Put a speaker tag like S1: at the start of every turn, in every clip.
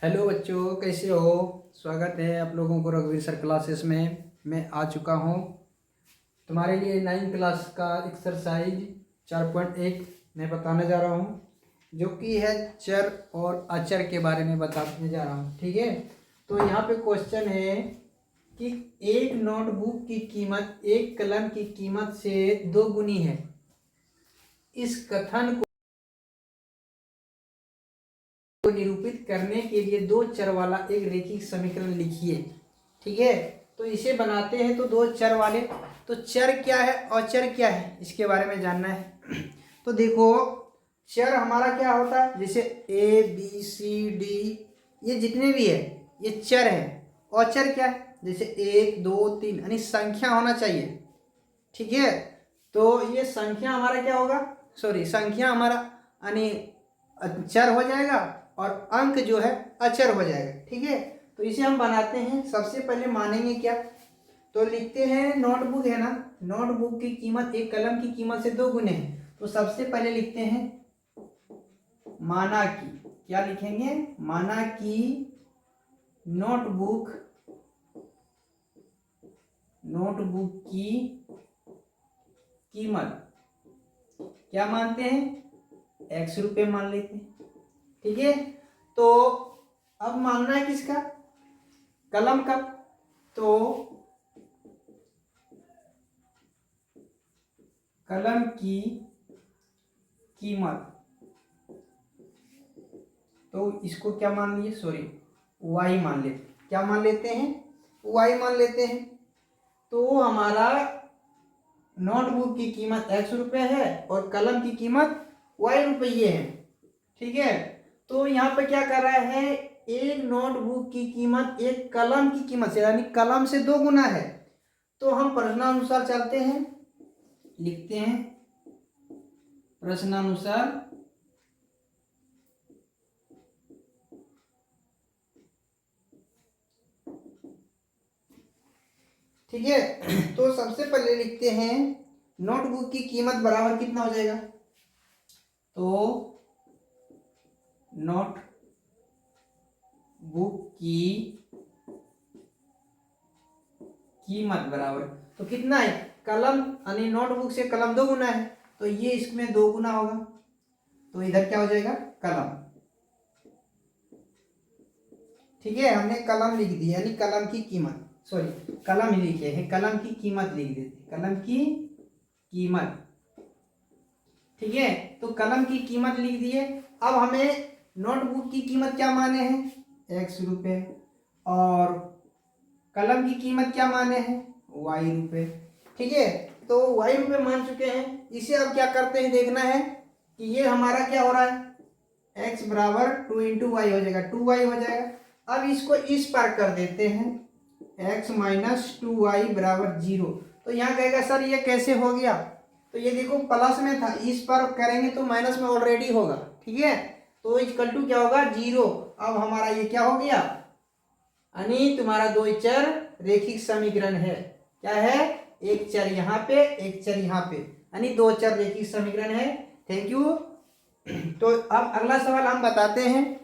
S1: Hello बच्चों, कैसे हो। स्वागत है आप लोगों को रघुवीर सर क्लासेस में। मैं आ चुका हूँ तुम्हारे लिए 9th क्लास का एक्सरसाइज 4.1 मैं बताने जा रहा हूँ, जो कि है चर और अचर के बारे में बताने जा रहा हूँ। ठीक है, तो यहाँ पे क्वेश्चन है कि एक नोटबुक की कीमत एक कलम की कीमत से 2 गुनी है। इस कथन को निरूपित करने के लिए दो चर वाला एक रैखिक समीकरण लिखिए। ठीक है, तो इसे बनाते हैं तो दो चर वाले, तो चर क्या है और चर क्या है इसके बारे में जानना है। तो देखो, चर हमारा क्या होता है, जैसे ए बी सी डी ये जितने भी है ये चर है। और चर क्या है, जैसे 1 2 3 यानी संख्या होना चाहिए। ठीक है, तो ये संख्या हमारा क्या होगा, संख्या हमारा यानी चर हो जाएगा और अंक जो है अचर हो जाएगा। ठीक है, तो इसे हम बनाते हैं। सबसे पहले मानेंगे क्या, तो लिखते हैं नोटबुक है ना, नोटबुक की कीमत एक कलम की कीमत से 2 गुने है। तो सबसे पहले लिखते हैं माना की, क्या लिखेंगे, माना की नोटबुक की कीमत क्या मानते हैं, x रुपये मान लेते हैं। ठीक है, तो अब मानना है किसका, कलम का। तो कलम की कीमत, तो इसको क्या मान लिए, y मान लेते, क्या मान लेते हैं, y मान लेते हैं। तो हमारा नोटबुक की कीमत x रुपये है और कलम की कीमत y रुपये है। ठीक है, तो यहाँ पे क्या कर रहा है, एक नोटबुक की कीमत एक कलम की कीमत से यानी कलम से 2 गुना है। तो हम प्रश्नानुसार चलते हैं, लिखते हैं प्रश्नानुसार ठीक है। तो सबसे पहले लिखते हैं नोटबुक की कीमत बराबर कितना हो जाएगा, तो नोटबुक की कीमत बराबर, तो कितना है, कलम यानी नोटबुक से कलम 2 गुना है, तो ये इसमें 2 गुना होगा, तो इधर क्या हो जाएगा, कलम। ठीक है, हमने कलम लिख दी यानी कलम की कीमत, कलम ही लिखे हैं, कलम की कीमत लिख देते, कलम की कीमत। ठीक है, तो कलम की कीमत लिख दिए। अब हमें नोटबुक की कीमत क्या माने हैं, x रुपये, और कलम की कीमत क्या माने हैं, y रुपये। ठीक है, तो y रुपये मान चुके हैं। इसे अब क्या करते हैं, देखना है कि ये हमारा क्या हो रहा है, x बराबर 2 इंटू वाई हो जाएगा, 2y हो जाएगा। अब इसको इस पार कर देते हैं, x माइनस 2y बराबर 0। तो यहाँ कहेगा सर ये कैसे हो गया, तो ये देखो प्लस में था, इस पर करेंगे तो माइनस में ऑलरेडी होगा। ठीक है, तो इक्वल टू क्या होगा, 0। अब हमारा ये क्या हो गया, यानी तुम्हारा दो चर रेखिक समीकरण है। क्या है, एक चर यहाँ पे एक चर यहाँ पे, यानी दो चर रेखिक समीकरण है। Thank you. तो अब अगला सवाल हम बताते हैं।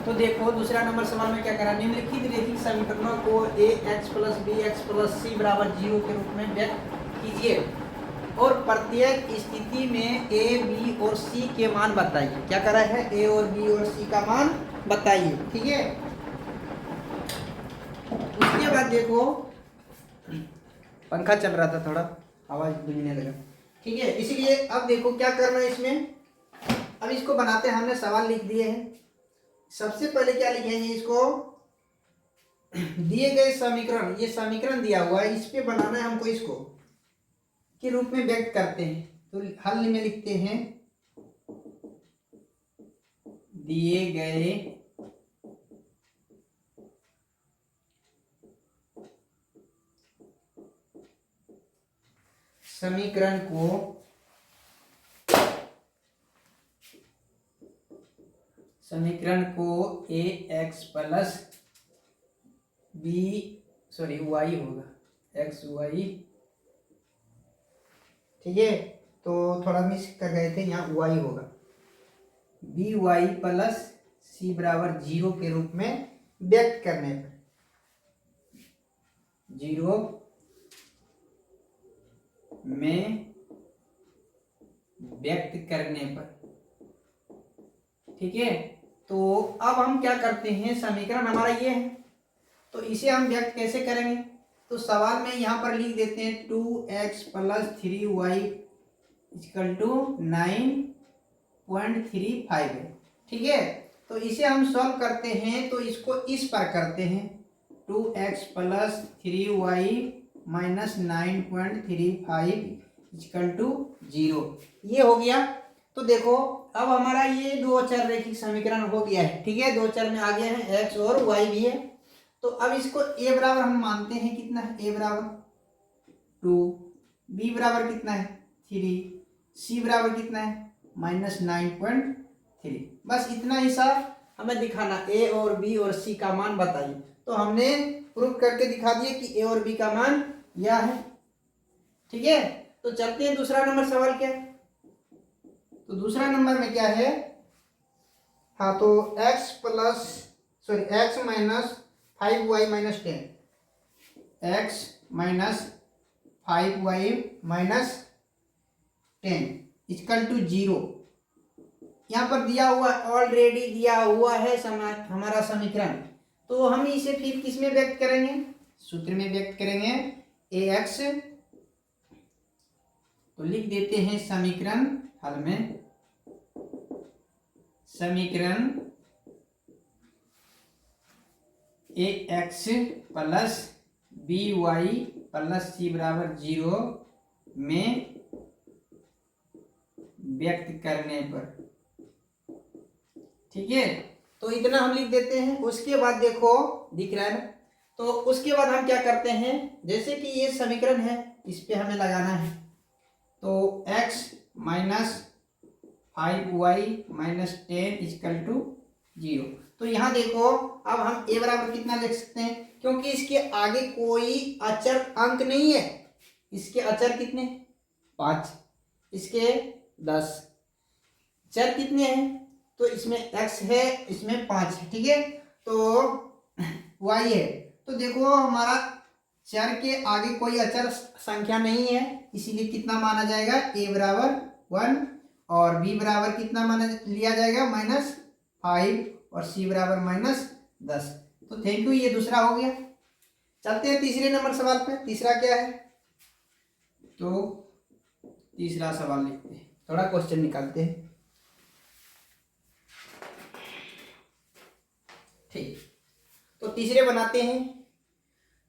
S1: तो देखो दूसरा नंबर सवाल में क्या करा, निम्नलिखित रेखिक समीकरणों को A X plus B X plus C बराबर 0 के रूप में व्यक्त कीजिए और प्रत्येक स्थिति में ए बी और सी के मान बताइए। क्या करा है, ए और बी और सी का मान बताइए। ठीक है, उसके बाद देखो पंखा चल रहा था, थोड़ा आवाज गूंजने लगा। ठीक है, इसीलिए अब देखो क्या करना है इसमें, अब इसको बनाते हैं। हमने सवाल लिख दिए हैं। सबसे पहले क्या लिखेंगे, इसको दिए गए समीकरण, ये समीकरण दिया हुआ है, इस पे बनाना है हमको, इसको के रूप में व्यक्त करते हैं। तो हल में लिखते हैं दिए गए समीकरण को A X plus B Y होगा, एक्स वाई। ठीक है, तो थोड़ा मिस कर गए थे, यहाँ वाई होगा। बी वाई प्लस सी बराबर 0 के रूप में व्यक्त करने पर, 0 में व्यक्त करने पर, ठीक है। तो अब हम क्या करते हैं, समीकरण हमारा ये है, तो इसे हम व्यक्त कैसे करेंगे, तो सवाल में यहाँ पर लिख देते हैं 2x plus 3y equal to 9.35 है, ठीक है। तो इसे हम सॉल्व करते हैं, तो इसको इस पर करते हैं 2x plus 3y minus 9.35 equal to 0, ये हो गया। तो देखो अब हमारा ये दो चर रैखिक समीकरण हो गया है, ठीक है, दो चर में आ गया है, x और y भी है। तो अब इसको a बराबर हम मानते हैं, कितना है, a बराबर 2, b बराबर कितना है 3, c बराबर कितना है -9.3। बस इतना ही सा हमें दिखाना, a और b और c का मान बताइए। तो हमने प्रूफ करके दिखा दिए कि a और b का मान यह है, ठीक है। तो चलते हैं दूसरा नंबर सवाल क्या है। तो दूसरा नंबर में क्या है, हाँ, तो x minus 5y minus 10, x minus 5y minus 10 equal to 0, यहाँ पर दिया हुआ, ऑलरेडी दिया हुआ है हमारा समीकरण। तो हम इसे फिर किस में व्यक्त करेंगे, सूत्र में व्यक्त करेंगे, ax, तो लिख देते हैं समीकरण हल में, समीकरण ax plus by plus c बराबर 0 में व्यक्त करने पर, ठीक है। तो इतना हम लिख देते हैं। उसके बाद देखो दिख रहा है ना, तो उसके बाद हम क्या करते हैं, जैसे कि ये समीकरण है, इस पे हमें लगाना है, तो x minus 5y minus 10 equal to 0। तो यहाँ देखो अब हम a बराबर कितना लिख सकते हैं, क्योंकि इसके आगे कोई अचर अंक नहीं है, इसके अचर कितने 5, इसके 10, चर कितने हैं, तो इसमें x है, इसमें 5 है, ठीक है, तो y है। तो देखो हमारा चर के आगे कोई अचर संख्या नहीं है, इसीलिए कितना माना जाएगा, a बराबर 1 और b बराबर कितना माना लिया जाएगा -5 और c बराबर -10। तो थैंक यू, ये दूसरा हो गया। चलते हैं तीसरे नंबर सवाल पे। तीसरा क्या है, तो तीसरा सवाल लिखते हैं, थोड़ा क्वेश्चन निकालते हैं, ठीक। तो तीसरे बनाते हैं।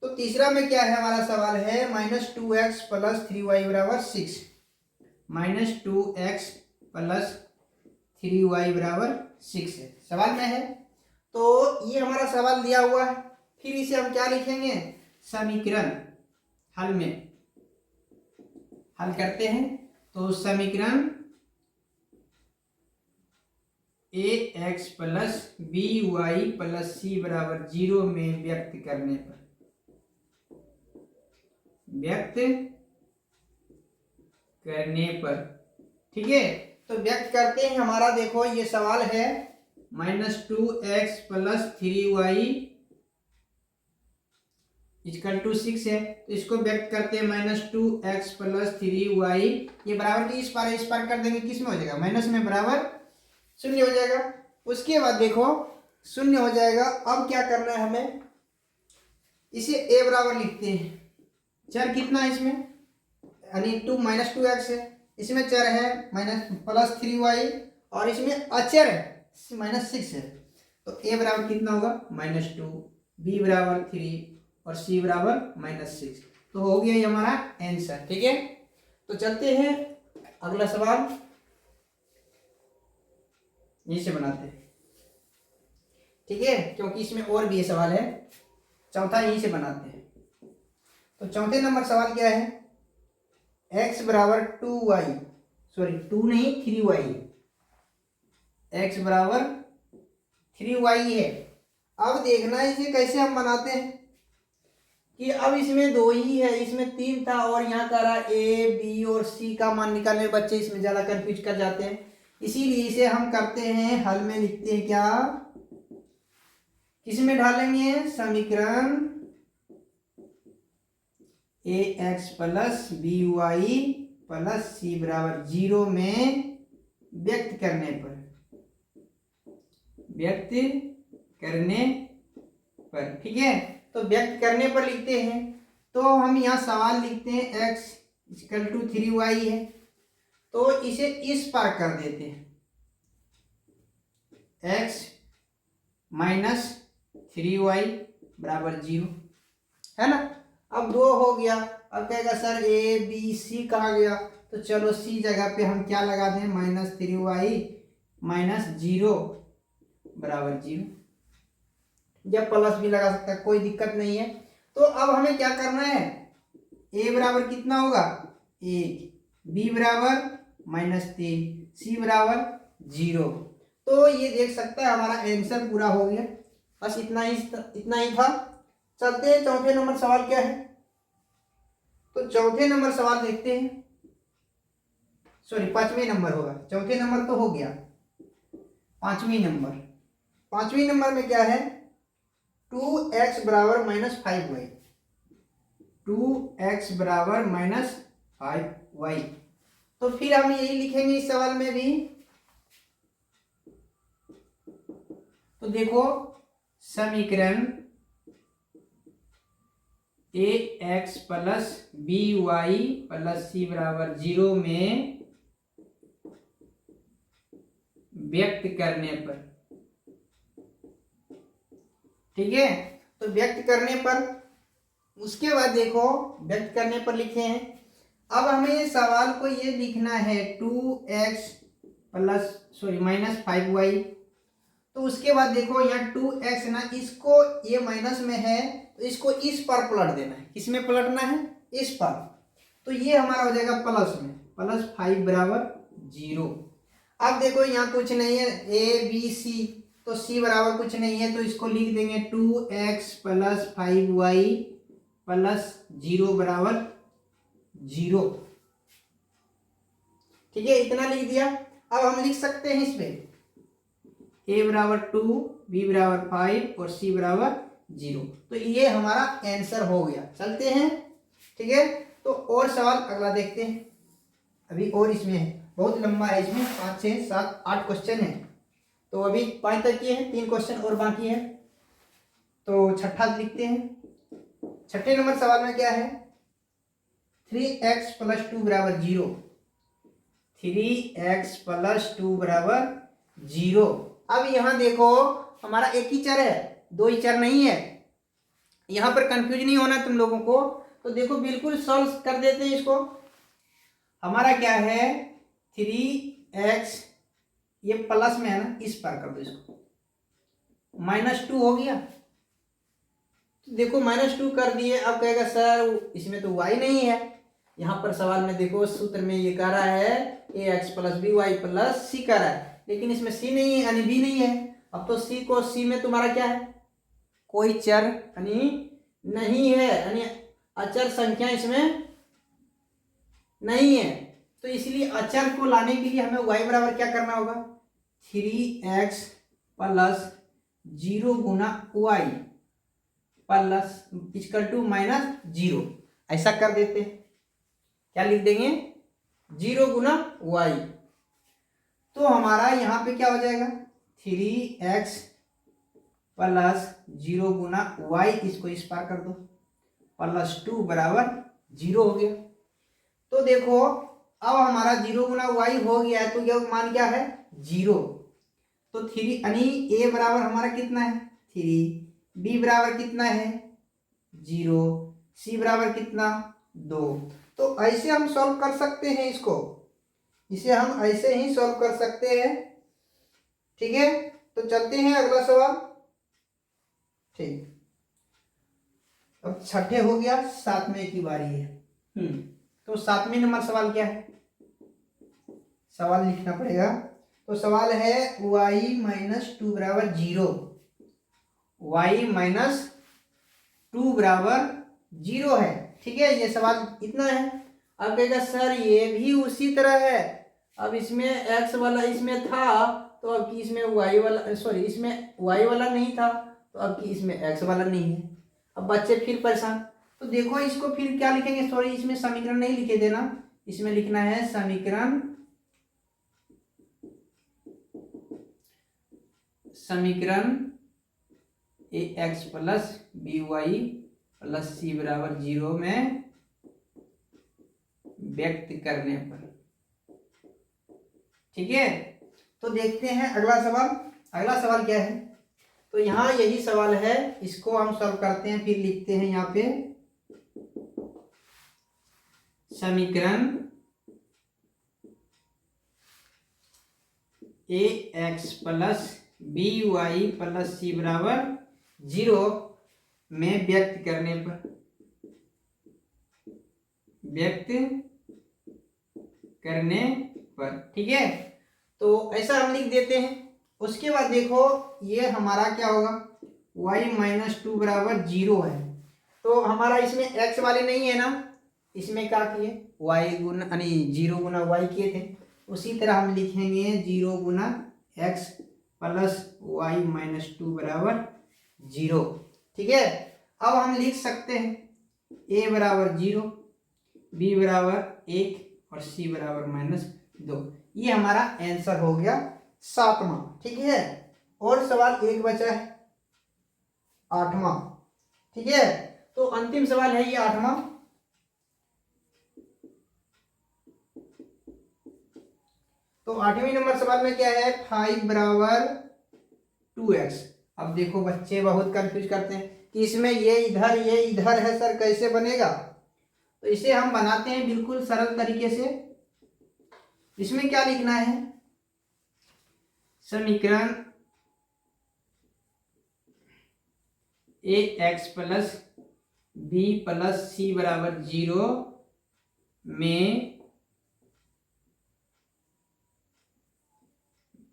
S1: तो तीसरा में क्या है, हमारा सवाल है -2x प्लस 3y बराबर 6, -2x प्लस 3y बराबर 6 है, सवाल में है। तो ये हमारा सवाल दिया हुआ है, फिर इसे हम क्या लिखेंगे, समीकरण हल में हल करते हैं। तो समीकरण ax plus by plus c बराबर 0 में व्यक्त करने पर, ठीक है। तो व्यक्त करते हैं, हमारा देखो ये सवाल है -2x plus 3y equal to 6 है, तो इसको व्यक्त करते हैं -2x प्लस 3y, ये बराबर की इस पार कर देंगे, किस में हो जाएगा, माइनस में, बराबर 0 हो जाएगा। उसके बाद देखो 0 हो जाएगा। अब क्या करना है हमें, इसे a बराबर लिखते हैं, चर कितना है इसमें, यानी -2x है, इसमें चर है +3y और इसमें अचर है -6 है। तो a बराबर कितना होगा -2, b बराबर 3 और c बराबर -6। तो हो गया ये हमारा आंसर, ठीक है। तो चलते हैं अगला सवाल, यहीं से बनाते हैं, ठीक है, क्योंकि इसमें और भी ये सवाल है। चौथा यहीं से बनाते हैं। तो चौथे नंबर सवाल क्या है, x बराबर 2y, सॉरी 2 नहीं 3y, x बराबर 3y है। अब देखना इसे कैसे हम बनाते हैं, कि अब इसमें 2 ही है, इसमें 3 था और यहाँ करा a b और c का मान निकालने, बच्चे इसमें ज़्यादा कंफ्यूज कर जाते हैं। इसीलिए इसे हम करते हैं हल में लिखते हैं क्या, किस में ढालेंगे, समीकरण A X plus B Y plus C बराबर 0 में व्यक्त करने पर, व्यक्त करने पर, ठीक है। तो व्यक्त करने पर लिखते हैं, तो हम यहाँ सवाल लिखते हैं x इक्वल टू 3y है, तो इसे इस पार कर देते हैं, x माइनस 3y बराबर 0, है ना। अब 2 हो गया, अब कहेगा सर ए बी सी कहाँ गया, तो चलो सी जगह पे हम क्या लगा दें, माइनस 3y माइनस 0 बराबर 0, या प्लस भी लगा सकता है, कोई दिक्कत नहीं है। तो अब हमें क्या करना है, a बराबर कितना होगा 1, b बराबर -3, c बराबर 0। तो ये देख सकता है हमारा आंसर पूरा हो गया। बस इतना ही था। चलते हैं चौथे नंबर सवाल क्या है। तो चौथे नंबर सवाल देखते हैं, सॉरी 5वें नंबर होगा, चौथे नंबर तो हो गया, 5वीं नंबर में क्या है, 2x बराबर -5y, 2x बराबर -5y। तो फिर हम यही लिखेंगे इस सवाल में भी। तो देखो समीकरण A X plus B Y plus C बराबर 0 में व्यक्त करने पर, ठीक है। तो व्यक्त करने पर, उसके बाद देखो व्यक्त करने पर लिखे हैं। अब हमें सवाल को ये लिखना है 2x प्लस सॉरी -5y। तो उसके बाद देखो यहाँ 2x ना, इसको ये माइनस में है तो इसको इस पर पलट देना है। किस में पलटना है, इस पर। तो ये हमारा हो जाएगा प्लस में, +5 बराबर 0। अब देखो यहाँ कुछ नहीं है, a b c, तो c बराबर कुछ नहीं है, तो इसको लिख देंगे 2x प्लस 5y प्लस 0 बराबर 0, ठीक है। इतना लिख दिया। अब हम लिख सकते हैं इसमें a बराबर 2, b बराबर 5 और c बराबर 0। तो ये हमारा आंसर हो गया। चलते हैं, ठीक है। तो और सवाल अगला देखते हैं। अभी और इसमें है, बहुत लंबा है, इसमें 5 6 7 8 क्वेश्चन है। तो अभी 5 तक किए हैं, 3 क्वेश्चन और बाकी है। तो छठा लिखते हैं। छठे नंबर सवाल में क्या है, 3x प्लस 2 बराबर 0, 3x प्लस 2 बराबर 0। अब यहाँ देखो हमारा एक ही चर है, 2 ही चर नहीं है। यहाँ पर कंफ्यूज नहीं होना तुम लोगों को। तो देखो बिल्कुल सॉल्व कर देते हैं इसको। हमारा क्या है 3x, ये प्लस में है ना, इस पर कर दो इसको, -2 हो गया। तो देखो -2 कर दिए। अब कहेगा सर इसमें तो y नहीं है। यहाँ पर सवाल में देखो सूत्र में ये कह रहा है ax plus B Y plus C कह रहा है, लेकिन इसमें c नहीं है यानी b नहीं है। अब तो c में तुम्हारा क्या है, कोई चर यानी नहीं है, यानी अचर संख्या इसमें नहीं है। तो इसलिए अचर को लाने के लिए हमें y बराबर क्या करना होगा, 3x प्लस 0 गुना y प्लस इक्वल टू -0, ऐसा कर देते हैं। क्या लिख देंगे, 0 गुना y। तो हमारा यहाँ पे क्या हो जाएगा, 3x प्लस 0 गुना y, इसको इस पार कर दो, प्लस 2 बराबर 0 हो गया। तो देखो अब हमारा 0 गुना y हो गया है, तो यह मान क्या है 0। तो 3 यानी a बराबर हमारा कितना है 3, b बराबर कितना है 0, c बराबर कितना 2। तो ऐसे हम सॉल्व कर सकते हैं इसको, इसे हम ऐसे ही सॉल्व कर सकते हैं, ठीक है। तो चलते हैं अगला सवाल, ठीक। अब छठे हो गया, 7वें की बारी है। तो 7वें नंबर सवाल क्या है, सवाल लिखना पड़ेगा। तो सवाल है y -2 बराबर 0, y -2 बराबर 0 है, ठीक है। ये सवाल इतना है। अब कहेगा सर ये भी उसी तरह है, अब इसमें एक्स वाला इसमें था, तो अब की इसमें वाई वाला, सॉरी इसमें वाई वाला नहीं था, तो अब की इसमें एक्स वाला नहीं है। अब बच्चे फिर परेशान, तो देखो इसको फिर क्या लिखेंगे, सॉरी इसमें समीकरण नहीं लिखे देना, इसमें लिखना है समीकरण A X plus B Y plus C बराबर 0 में व्यक्त करने पर। ठीक है, तो देखते हैं अगला सवाल। अगला सवाल क्या है, तो यहाँ यही सवाल है, इसको हम सॉल्व करते हैं, फिर लिखते हैं यहाँ पे समीकरण A X plus B Y plus C बराबर 0 में व्यक्त करने पर, व्यक्त करने पर। ठीक है, तो ऐसा हम लिख देते हैं। उसके बाद देखो ये हमारा क्या होगा, y-2 बराबर 0 है, तो हमारा इसमें x वाले नहीं है ना, इसमें क्या किए y गुना यानी 0 गुना y किए थे, उसी तरह हम लिखेंगे 0 गुना x प्लस y-2 बराबर 0। ठीक है, अब हम लिख सकते हैं a बराबर 0, b बराबर 1 और c बराबर -2। ये हमारा आंसर हो गया 7वां। ठीक है, और सवाल एक बचा है 8वां। ठीक है, तो अंतिम सवाल है ये 8वां। तो 8वें नंबर सवाल में क्या है, 5 बराबर 2x। अब देखो बच्चे बहुत कंफ्यूज करते हैं कि इसमें ये इधर है सर, कैसे बनेगा। तो इसे हम बनाते हैं बिल्कुल सरल तरीके से। इसमें क्या लिखना है, समीकरण A X plus B plus C बराबर 0 में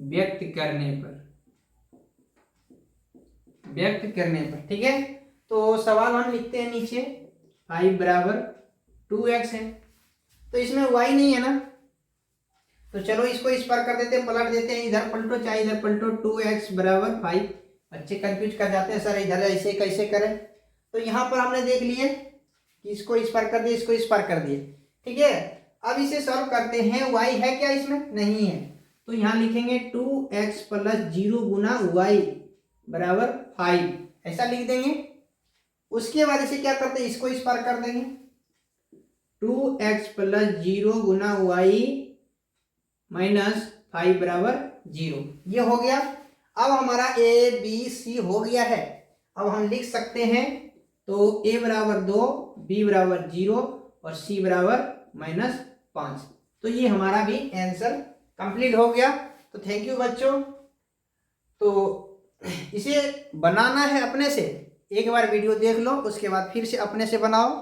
S1: व्यक्त करने पर, व्यक्त करने पर। ठीक है, तो सवाल हम लिखते हैं नीचे, 5 बराबर 2x है, तो इसमें y नहीं है ना, तो चलो इसको इस पर कर देते हैं, पलट देते हैं, इधर पलटो चाहे इधर पलटो, 2x बराबर 5। बच्चे कंफ्यूज कर जाते हैं सर इधर ऐसे कैसे करें, तो यहाँ पर हमने देख लिए कि इसको इस पर कर दिए, इसको इस पर कर दिए। ठीक है, अब इसे सॉल्व करते हैं, y है क्या इसमें, नहीं है, तो यहाँ लिखेंगे 2x प्लस 0 गुना y बराबर 5, ऐसा लिख देंगे। उसके बाद इसे क्या करते हैं, इसको इस पर कर देंगे, 2x प्लस 0 गुना y -5 बराबर 0। ये हो गया। अब हमारा ए बी सी हो गया है। अब हम लिख सकते हैं, तो a बराबर 2, b बराबर 0 और c बराबर -5। तो ये हमारा भी आंसर कंप्लीट हो गया। तो थैंक यू बच्चों। तो इसे बनाना है अपने से, एक बार वीडियो देख लो, उसके बाद फिर से अपने से बनाओ।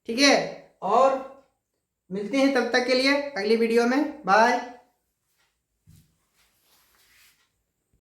S1: ठीक है, और मिलते हैं तब तक के लिए अगली वीडियो में। बाय।